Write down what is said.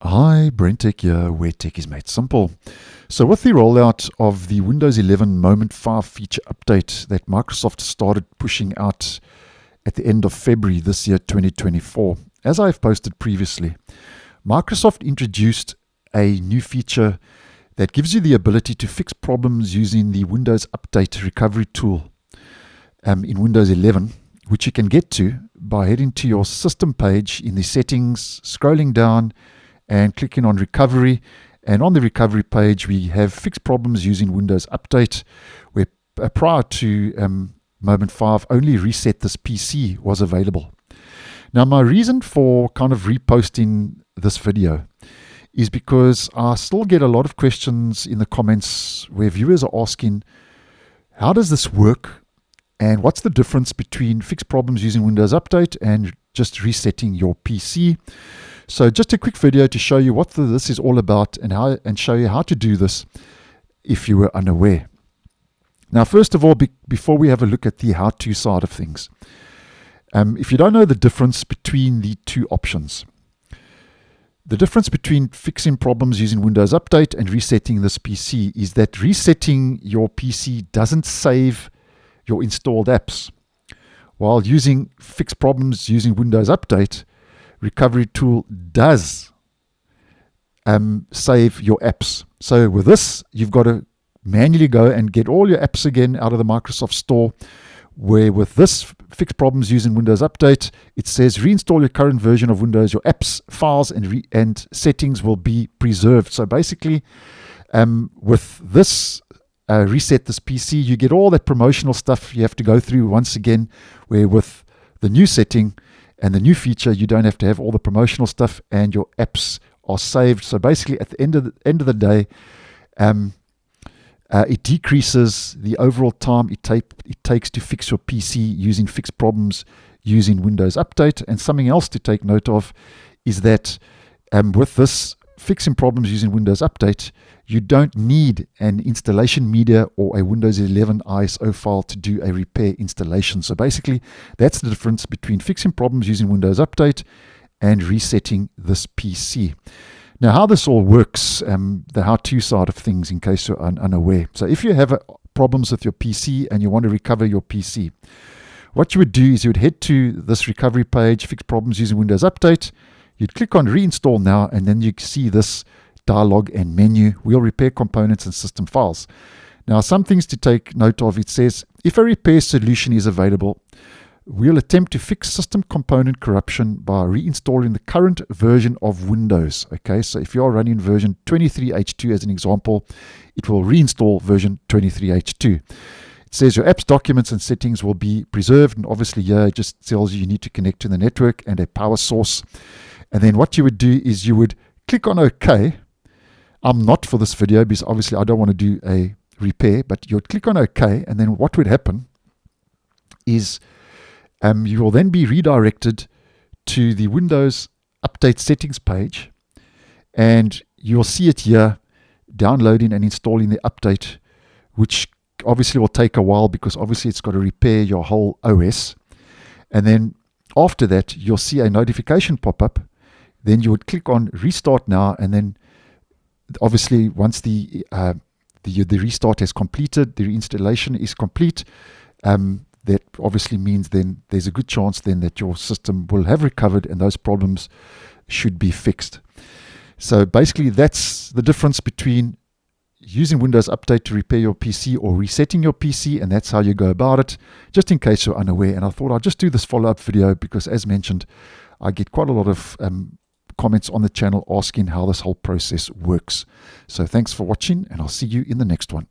Hi, BrenTech here, where tech is made simple. So with the rollout of the Windows 11 Moment 5 feature update that Microsoft started pushing out at the end of February this year, 2024, as I've posted previously, Microsoft introduced a new feature that gives you the ability to fix problems using the Windows Update recovery tool in Windows 11, which you can get to by heading to your system page in the settings, scrolling down, and clicking on recovery. And on the recovery page, we have fixed problems using Windows Update, where prior to Moment 5, only reset this PC was available. Now, my reason for kind of reposting this video is because I still get a lot of questions in the comments where viewers are asking, how does this work? And what's the difference between fixed problems using Windows Update and just resetting your PC? So just a quick video to show you what this is all about and show you how to do this if you were unaware. Now, first of all, before we have a look at the how-to side of things, if you don't know the difference between the two options, the difference between fixing problems using Windows Update and resetting this PC is that resetting your PC doesn't save your installed apps, while using fixed problems using Windows Update recovery tool does save your apps. So with this, you've got to manually go and get all your apps again out of the Microsoft Store, where with this fixed problems using Windows Update, it says reinstall your current version of Windows. Your apps, files, and settings will be preserved. So basically, with this reset this PC, you get all that promotional stuff you have to go through once again, where with the new setting and the new feature, you don't have to have all the promotional stuff, and your apps are saved. So basically, at the end of the day, it decreases the overall time it takes to fix your PC using fixed problems using Windows Update. And something else to take note of is that with this fixing problems using Windows Update, you don't need an installation media or a Windows 11 ISO file to do a repair installation. So basically, that's the difference between fixing problems using Windows Update and resetting this PC. Now, how this all works, the how-to side of things, in case you're unaware. So if you have problems with your PC and you want to recover your PC, what you would do is you would head to this recovery page, fix problems using Windows Update. You'd click on reinstall now, and then you see this dialog and menu. We'll repair components and system files. Now, some things to take note of. It says, if a repair solution is available, we'll attempt to fix system component corruption by reinstalling the current version of Windows. Okay, so if you're running version 23H2 as an example, it will reinstall version 23H2. It says your apps, documents, and settings will be preserved. And obviously here it just tells you need to connect to the network and a power source. And then what you would do is you would click on OK. I'm not for this video because obviously I don't want to do a repair, but you would click on OK, and then what would happen is you will then be redirected to the Windows Update settings page, and you'll see it here, downloading and installing the update, which obviously will take a while because obviously it's got to repair your whole OS. And then after that, you'll see a notification pop up. Then you would click on restart now, and then obviously once the restart has completed, the reinstallation is complete, that obviously means then there's a good chance then that your system will have recovered and those problems should be fixed. So basically that's the difference between using Windows Update to repair your PC or resetting your PC, and that's how you go about it, just in case you're unaware. And I thought I'd just do this follow-up video because, as mentioned, I get quite a lot of comments on the channel asking how this whole process works. So thanks for watching, and I'll see you in the next one.